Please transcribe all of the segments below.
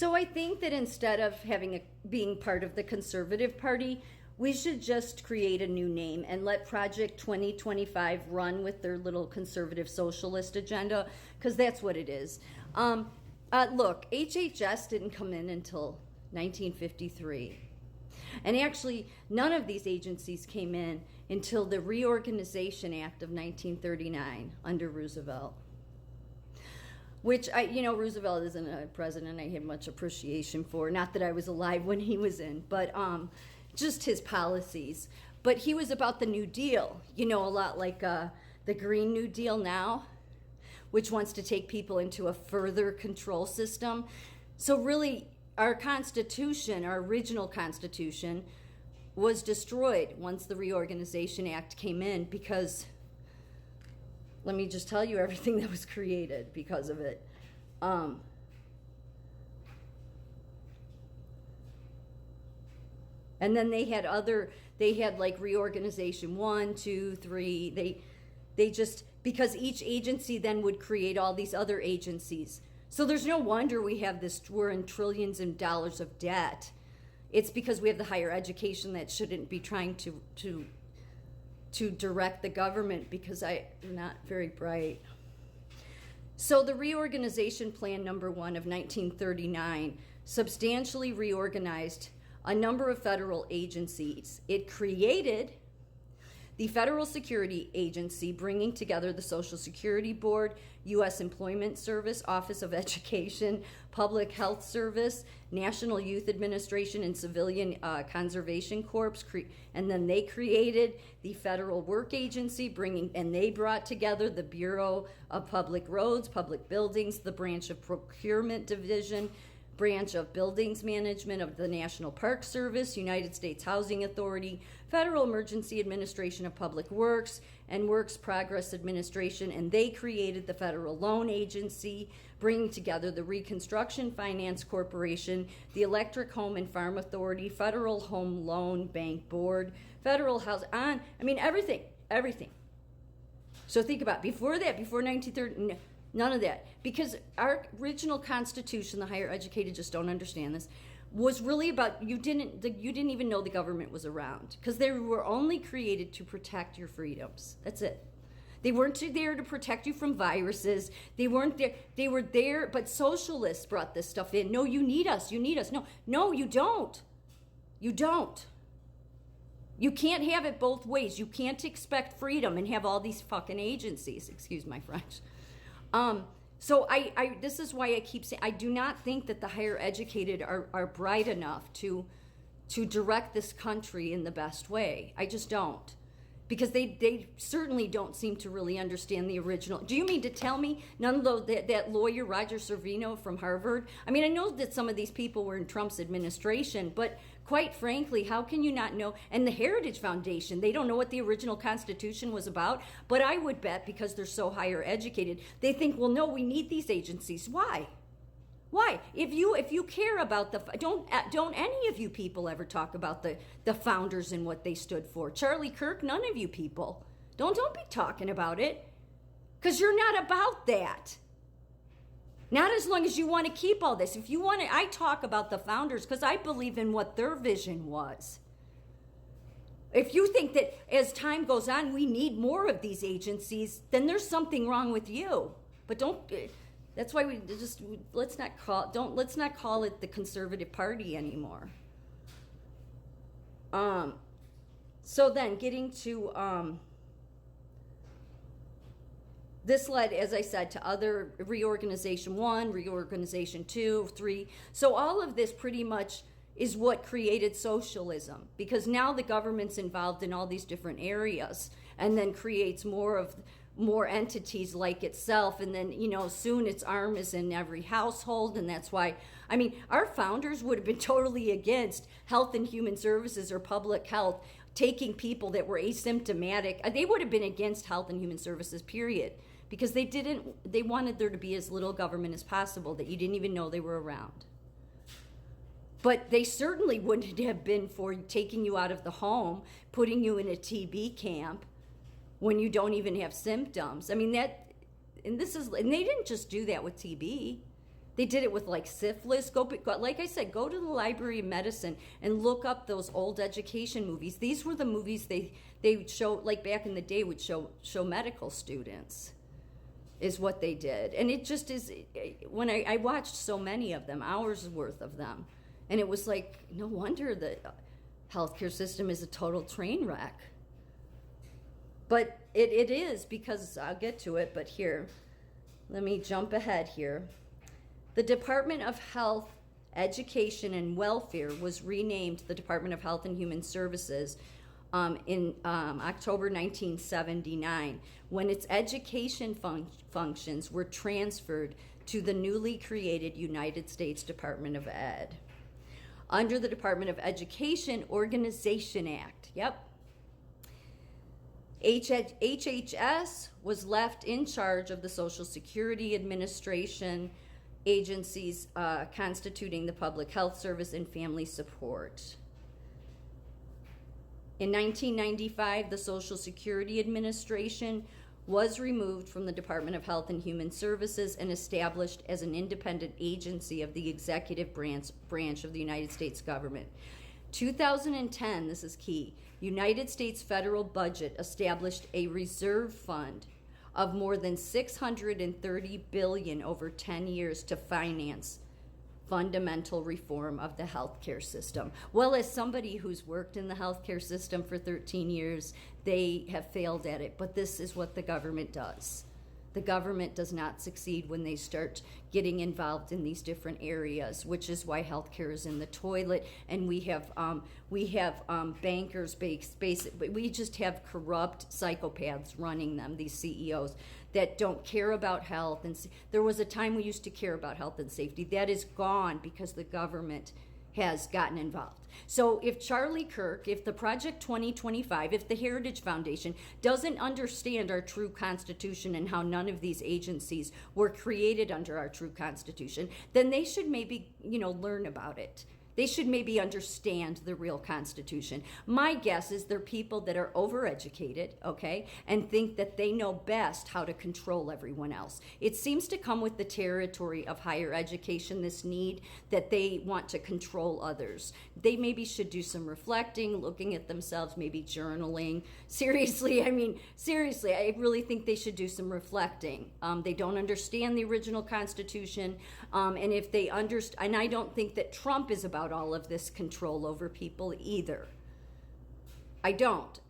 So I think that instead of being part of the Conservative Party, we should just create a new name and let Project 2025 run with their little conservative socialist agenda, because that's what it is. Look, HHS didn't come in until 1953. And actually, none of these agencies came in until the Reorganization Act of 1939 under Roosevelt. Which, Roosevelt isn't a president I have much appreciation for. Not that I was alive when he was in, but just his policies. But he was about the New Deal, a lot like the Green New Deal now, which wants to take people into a further control system. So really, our Constitution, our original Constitution, was destroyed once the Reorganization Act came in, because let me just tell you everything that was created because of it. And then they had like Reorganization 1, 2, 3. They just, because each agency then would create all these other agencies. So there's no wonder we're in trillions of dollars of debt. It's because we have the higher education that shouldn't be trying to direct the government, because I'm not very bright. So the Reorganization Plan number 1 of 1939 substantially reorganized a number of federal agencies. It created the Federal Security Agency, bringing together the Social Security Board, U.S. Employment Service, Office of Education, Public Health Service, National Youth Administration, and Civilian Conservation Corps. And then they created the Federal Work Agency, and they brought together the Bureau of Public Roads, Public Buildings, the Branch of Procurement Division, Branch of Buildings Management of the National Park Service, United States Housing Authority, Federal Emergency Administration of Public Works, and Works Progress Administration, and they created the Federal Loan Agency, bringing together the Reconstruction Finance Corporation, the Electric Home and Farm Authority, Federal Home Loan Bank Board, Federal House, everything. So think about it. Before 1930, none of that, because our original Constitution, the higher educated just don't understand this, was really about you didn't even know the government was around, because they were only created to protect your freedoms. That's it. They weren't there to protect you from viruses. They weren't there. They were there, but socialists brought this stuff in. No, you need us. No, you don't. You don't. You can't have it both ways. You can't expect freedom and have all these fucking agencies. Excuse my French. So this is why I keep saying I do not think that the higher educated are bright enough to direct this country in the best way. I just don't. Because they certainly don't seem to really understand the original. Do you mean to tell me none of that lawyer Roger Servino from Harvard? I mean, I know that some of these people were in Trump's administration, but quite frankly, how can you not know? And the Heritage Foundation, they don't know what the original Constitution was about, but I would bet because they're so higher educated, they think, well, no, we need these agencies. Why? Why? If you care about don't any of you people ever talk about the founders and what they stood for? Charlie Kirk, none of you people. Don't be talking about it, because you're not about that. Not as long as you want to keep all this. If you want to, I talk about the founders because I believe in what their vision was. If you think that as time goes on we need more of these agencies, then there's something wrong with you. But don't. That's why let's not call it the Conservative Party anymore. So then getting to this led, as I said, to other Reorganization 1, Reorganization 2, 3. So all of this pretty much is what created socialism, because now the government's involved in all these different areas and then creates more entities like itself, and then soon its arm is in every household. And that's why our founders would have been totally against Health and Human Services or public health taking people that were asymptomatic. They would have been against Health and Human Services, period, because they wanted there to be as little government as possible, that you didn't even know they were around. But they certainly wouldn't have been for taking you out of the home, putting you in a TB camp when you don't even have symptoms. And they didn't just do that with TB. They did it with like syphilis. Like I said, go to the Library of Medicine and look up those old education movies. These were the movies they would show, like back in the day, would show medical students, is what they did. And it just is, when I watched so many of them, hours worth of them, and it was like, no wonder the healthcare system is a total train wreck. But it is, because I'll get to it, but here, let me jump ahead here. The Department of Health, Education, and Welfare was renamed the Department of Health and Human Services in October 1979, when its education functions were transferred to the newly created United States Department of Ed. Under the Department of Education Organization Act, HHS was left in charge of the Social Security Administration, agencies constituting the Public Health Service and Family Support. In 1995, the Social Security Administration was removed from the Department of Health and Human Services and established as an independent agency of the executive branch of the United States government. 2010, this is key, United States federal budget established a reserve fund of more than $630 billion over 10 years to finance fundamental reform of the healthcare system. Well, as somebody who's worked in the healthcare system for 13 years, they have failed at it, but this is what the government does. The government does not succeed when they start getting involved in these different areas, which is why healthcare is in the toilet, and we have bankers, we just have corrupt psychopaths running them, these CEOs that don't care about health. And there was a time we used to care about health and safety. That is gone because the government has gotten involved. So if Charlie Kirk, if the Project 2025, if the Heritage Foundation doesn't understand our true Constitution and how none of these agencies were created under our true Constitution, then they should maybe, learn about it. They should maybe understand the real Constitution. My guess is they're people that are overeducated, okay, and think that they know best how to control everyone else. It seems to come with the territory of higher education, this need that they want to control others. They maybe should do some reflecting, looking at themselves, maybe journaling. Seriously, I really think they should do some reflecting. They don't understand the original Constitution, and if they understand, and I don't think that Trump is about all of this control over people either. I don't.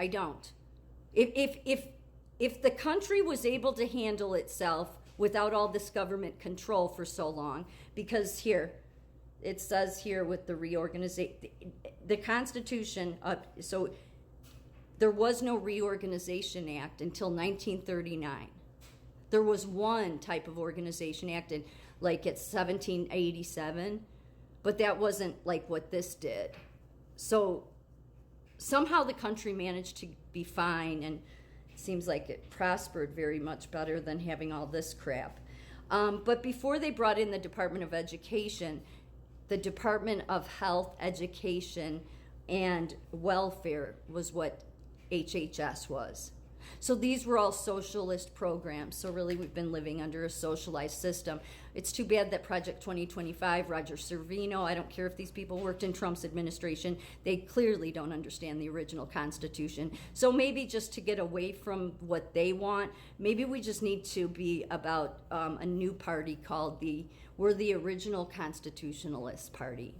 If the country was able to handle itself without all this government control for so long, because here, it says here with the reorganization, the Constitution, so there was no Reorganization Act until 1939. There was one type of Organization Act in, like, it's 1787, but that wasn't like what this did. So somehow the country managed to be fine, and it seems like it prospered very much better than having all this crap. But before they brought in the Department of Education, the Department of Health, Education, and Welfare was what HHS was. So these were all socialist programs. So really we've been living under a socialized system. It's too bad that Project 2025, Roger Servino, I don't care if these people worked in Trump's administration, they clearly don't understand the original Constitution. So maybe just to get away from what they want, maybe we just need to be about a new party called we're the Original Constitutionalist Party.